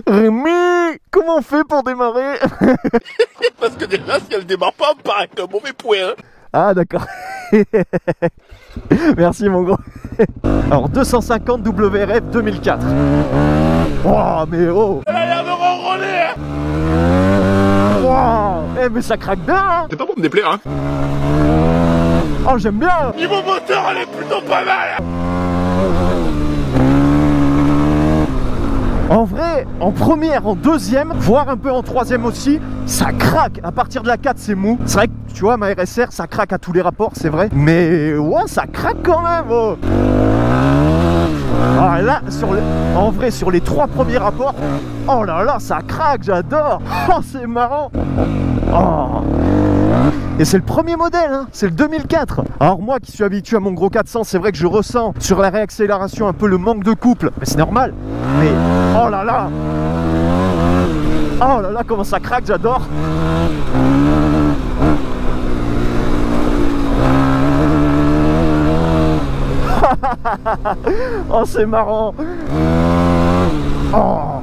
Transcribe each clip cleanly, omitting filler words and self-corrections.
Rémi, comment on fait pour démarrer? Parce que déjà, si elle démarre pas, on part avec un mauvais point. Ah d'accord. Merci mon gros. Alors 250 WRF 2004. Oh mais oh. Elle a l'air de ronronner, hein. Wow. Eh mais ça craque bien hein. C'est pas pour me déplaire, hein. Oh j'aime bien. Niveau moteur, elle est plutôt pas mal, hein. En vrai, en première, en deuxième, voire un peu en troisième aussi, ça craque. À partir de la 4, c'est mou. C'est vrai que, tu vois, ma RSR, ça craque à tous les rapports, c'est vrai. Mais, ouais, ça craque quand même, oh. Ah là, en vrai, sur les 3 premiers rapports, oh là là, ça craque, j'adore. Oh, c'est marrant. Oh. Et c'est le premier modèle, hein, c'est le 2004. Alors moi qui suis habitué à mon gros 400, c'est vrai que je ressens sur la réaccélération un peu le manque de couple. Mais c'est normal. Mais oh là là. Oh là là, comment ça craque, j'adore. Oh c'est marrant. Oh,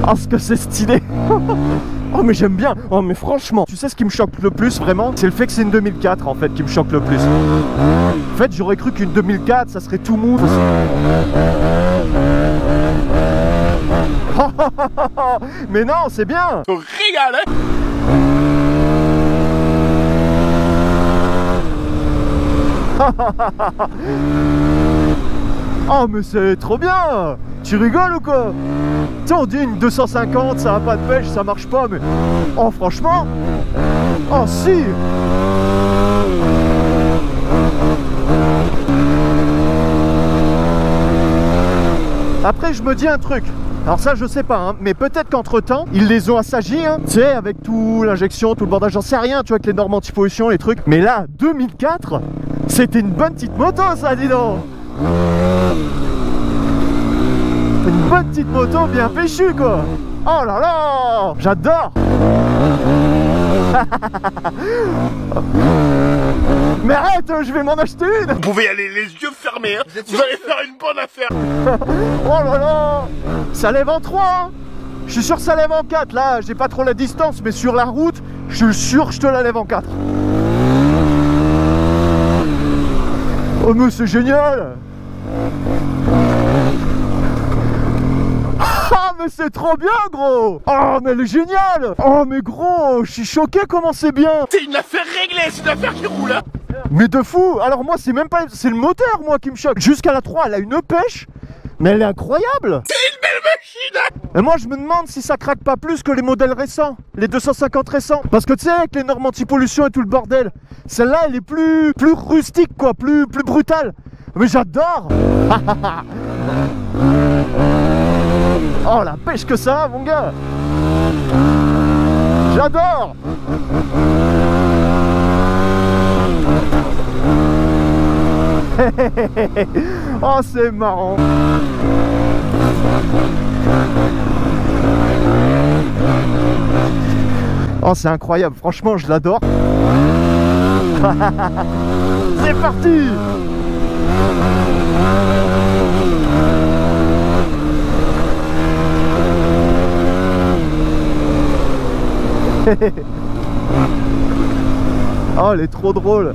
oh ce que c'est stylé. Oh mais j'aime bien. Oh mais franchement, tu sais ce qui me choque le plus vraiment, c'est le fait que c'est une 2004 en fait qui me choque le plus. En fait j'aurais cru qu'une 2004 ça serait tout mou. Mais non c'est bien. On régale, hein. Oh mais c'est trop bien. Tu rigoles ou quoi? Tu sais on dit une 250 ça a pas de pêche, ça marche pas mais... Oh franchement. Oh si. Après je me dis un truc. Alors ça je sais pas hein, mais peut-être qu'entre temps ils les ont assagis hein, tu sais avec tout l'injection, tout le bordage, j'en sais rien tu vois avec les normes anti-pollution, les trucs. Mais là 2004 c'était une bonne petite moto ça dis donc. Une bonne petite moto bien péchue quoi. Oh là là, j'adore. Mais arrête, je vais m'en acheter une. Vous pouvez y aller les yeux fermés, hein. Vous allez faire une bonne affaire. Oh là là, ça lève en 3 hein. Je suis sûr que ça lève en 4. Là, j'ai pas trop la distance, mais sur la route, je suis sûr que je te la lève en 4. Oh mais c'est génial. Ah mais c'est trop bien gros. Oh mais elle est géniale. Oh mais gros, je suis choqué comment c'est bien. C'est une affaire réglée, c'est une affaire qui roule, hein. Mais de fou. Alors moi c'est même pas... C'est le moteur moi qui me choque. Jusqu'à la 3 elle a une pêche. Mais elle est incroyable. C'est une belle machine, hein. Et moi je me demande si ça craque pas plus que les modèles récents. Les 250 récents. Parce que tu sais avec les normes anti-pollution et tout le bordel, celle-là elle est plus rustique quoi, plus brutale. Mais j'adore. Oh la pêche que ça a mon gars. J'adore. Oh c'est marrant. Oh c'est incroyable, franchement je l'adore. C'est parti. Oh elle est trop drôle.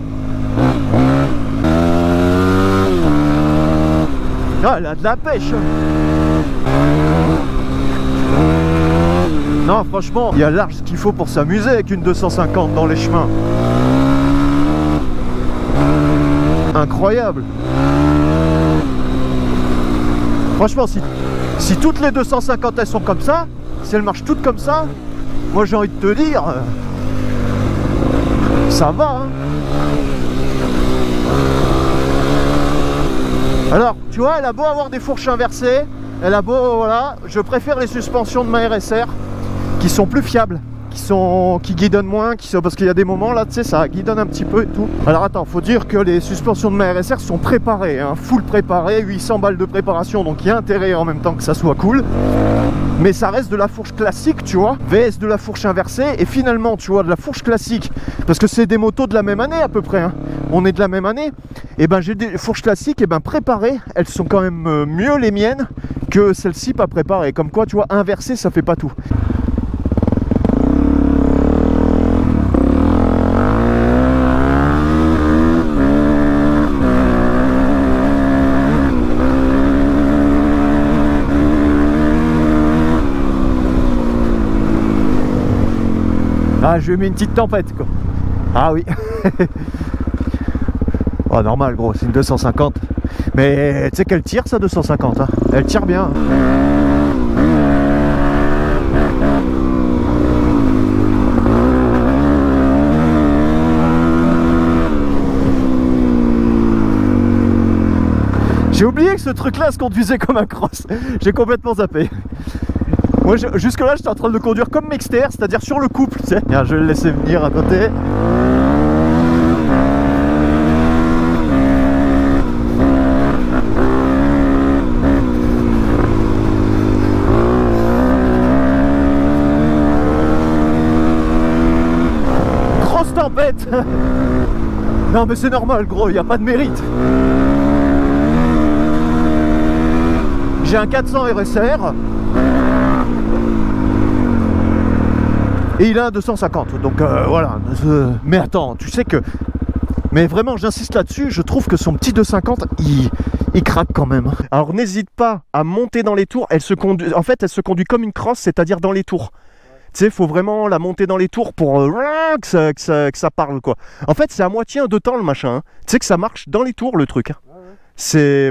Oh, elle a de la pêche. Non franchement, il y a large ce qu'il faut pour s'amuser avec une 250 dans les chemins. Incroyable. Franchement si toutes les 250 elles sont comme ça, si elles marchent toutes comme ça, moi j'ai envie de te dire, ça va hein. Alors tu vois elle a beau avoir des fourches inversées, elle a beau voilà, je préfère les suspensions de ma RSR qui sont plus fiables, qui guidonnent moins, parce qu'il y a des moments là tu sais ça guidonne un petit peu et tout. Alors attends, faut dire que les suspensions de ma RSR sont préparées, hein, full préparées, 800 balles de préparation, donc il y a intérêt en même temps que ça soit cool. Mais ça reste de la fourche classique, tu vois, VS de la fourche inversée, et finalement, tu vois, de la fourche classique, parce que c'est des motos de la même année à peu près, hein. On est de la même année, Et ben j'ai des fourches classiques et ben préparées, elles sont quand même mieux les miennes que celles-ci pas préparées. Comme quoi, tu vois, inverser ça fait pas tout. Ah, je lui ai mis une petite tempête quoi. Ah oui. Oh normal gros, c'est une 250. Mais tu sais qu'elle tire ça 250 hein. Elle tire bien. J'ai oublié que ce truc là se conduisait comme un cross. J'ai complètement zappé. Moi jusque là j'étais en train de le conduire comme Mexter, c'est-à-dire sur le couple, tu sais. Bien, je vais le laisser venir à côté. Grosse tempête. Non mais c'est normal gros, il n'y a pas de mérite. J'ai un 400 RSR. Et il a un 250, donc voilà. Mais attends, tu sais que... Mais vraiment, j'insiste là-dessus, je trouve que son petit 250, il craque quand même. Alors n'hésite pas à monter dans les tours, en fait, elle se conduit comme une cross, c'est-à-dire dans les tours. Tu sais, il faut vraiment la monter dans les tours pour que ça parle, quoi. En fait, c'est à moitié un 2 temps le machin. Hein. Tu sais que ça marche dans les tours, le truc. Hein.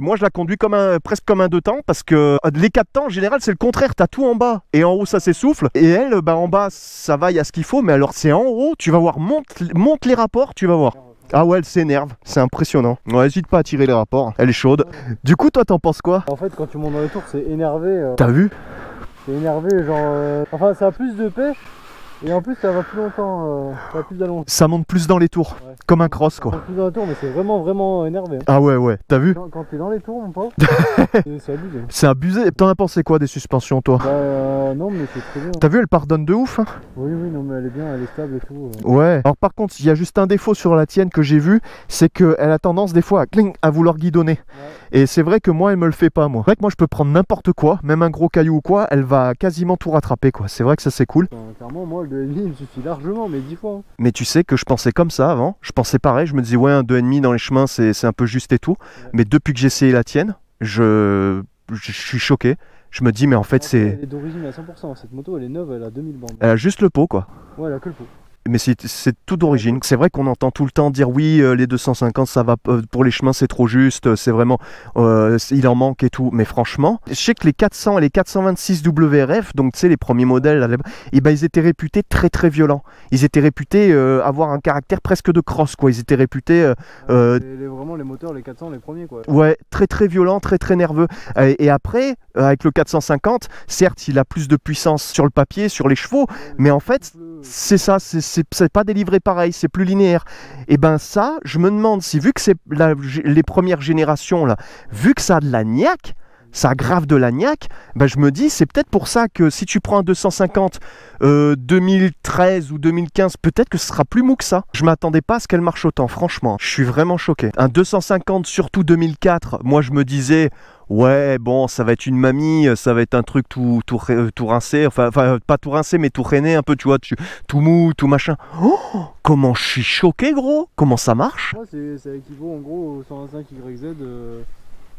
Moi je la conduis comme presque comme un 2 temps parce que les 4 temps en général c'est le contraire, t'as tout en bas et en haut ça s'essouffle et elle bah en bas ça va, il y a ce qu'il faut, mais alors c'est en haut, tu vas voir, monte les rapports, tu vas voir. Ah ouais, elle s'énerve, c'est impressionnant. Ouais, n'hésite pas à tirer les rapports, elle est chaude. Du coup toi t'en penses quoi? En fait quand tu montes dans les tours c'est énervé. T'as vu? C'est énervé genre... Enfin ça a plus de paix. Et en plus ça va plus longtemps, ça va plus d'allonge. Ça monte plus dans les tours, ouais. Comme un cross quoi. Ça monte plus dans les tours mais c'est vraiment énervé. Hein. Ah ouais, t'as vu? Quand t'es dans les tours mon pote, c'est abusé. C'est abusé. T'en as pensé quoi des suspensions toi? Bah non mais c'est très bien. T'as vu, elle pardonne de ouf hein. Oui non mais elle est bien, elle est stable et tout. Ouais. Alors par contre il y a juste un défaut sur la tienne que j'ai vu, c'est qu'elle a tendance des fois à vouloir guidonner. Ouais. Et c'est vrai que moi elle me le fait pas moi. C'est vrai que moi je peux prendre n'importe quoi, même un gros caillou ou quoi, elle va quasiment tout rattraper quoi. C'est vrai que ça c'est cool. Clairement moi le 2,5 il me suffit largement, mais 10 fois. Hein. Mais tu sais que je pensais comme ça avant, je pensais pareil, je me disais ouais un 2,5 dans les chemins c'est un peu juste et tout. Ouais. Mais depuis que j'ai essayé la tienne, je suis choqué. Je me dis mais en fait c'est... Elle est d'origine à 100%, cette moto elle est neuve, elle a 2000 bandes. Elle a juste le pot quoi. Ouais elle a que le pot. Mais c'est tout d'origine. C'est vrai qu'on entend tout le temps dire oui, les 250 ça va pour les chemins c'est trop juste, c'est vraiment il en manque et tout. Mais franchement, je sais que les 400 et les 426 WRF, donc tu sais les premiers modèles, et ben ils étaient réputés très violents. Ils étaient réputés avoir un caractère presque de cross quoi. Ils étaient réputés vraiment les moteurs, les 400 les premiers quoi. Ouais, très violents, très nerveux. Et après avec le 450, certes il a plus de puissance sur le papier, sur les chevaux, mais en fait c'est ça, c'est pas délivré pareil, c'est plus linéaire. Et ben ça, je me demande si vu que c'est les premières générations là, vu que ça a de la niaque, ça a grave de la niaque, ben je me dis c'est peut-être pour ça que si tu prends un 250 2013 ou 2015, peut-être que ce sera plus mou que ça. Je m'attendais pas à ce qu'elle marche autant, franchement. Je suis vraiment choqué. Un 250 surtout 2004, moi je me disais ouais bon ça va être une mamie, ça va être un truc tout rincé, enfin pas tout rincé mais tout rainé un peu, tu vois, tout mou, tout machin. Oh, comment je suis choqué gros. Comment ça marche? Ouais, ça équivaut en gros au 125 YZ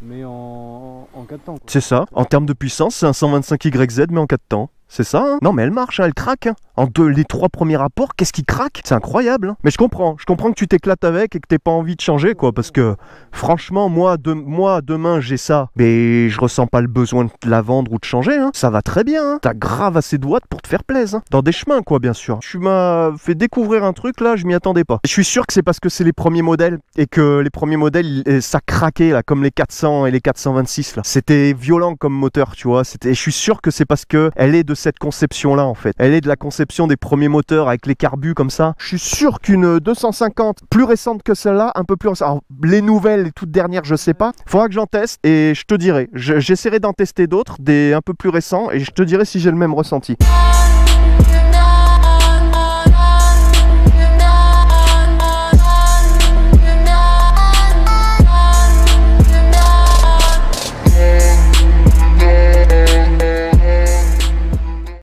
mais en 4 temps. C'est ça, en termes de puissance c'est un 125 YZ mais en 4 temps. C'est ça, hein. Non mais elle marche, hein, elle craque. Hein. Les 3 premiers rapports, qu'est-ce qui craque? C'est incroyable. Hein. Mais je comprends que tu t'éclates avec et que t'aies pas envie de changer, quoi. Parce que franchement, moi demain j'ai ça, mais je ressens pas le besoin de la vendre ou de changer. Hein. Ça va très bien. Hein. T'as grave assez de watts pour te faire plaisir. Hein. Dans des chemins, quoi, bien sûr. Tu m'as fait découvrir un truc là, je m'y attendais pas. Je suis sûr que c'est parce que c'est les premiers modèles et que les premiers modèles, ça craquait là, comme les 400 et les 426 là. C'était violent comme moteur, tu vois. Je suis sûr que c'est parce que elle est de cette conception là en fait. Elle est de la conception des premiers moteurs avec les carbus comme ça. Je suis sûr qu'une 250 plus récente que celle-là, un peu plus récente. Alors les nouvelles, les toutes dernières, je sais pas. Faudra que j'en teste et je te dirai. J'essaierai d'en tester d'autres, des un peu plus récents et je te dirai si j'ai le même ressenti.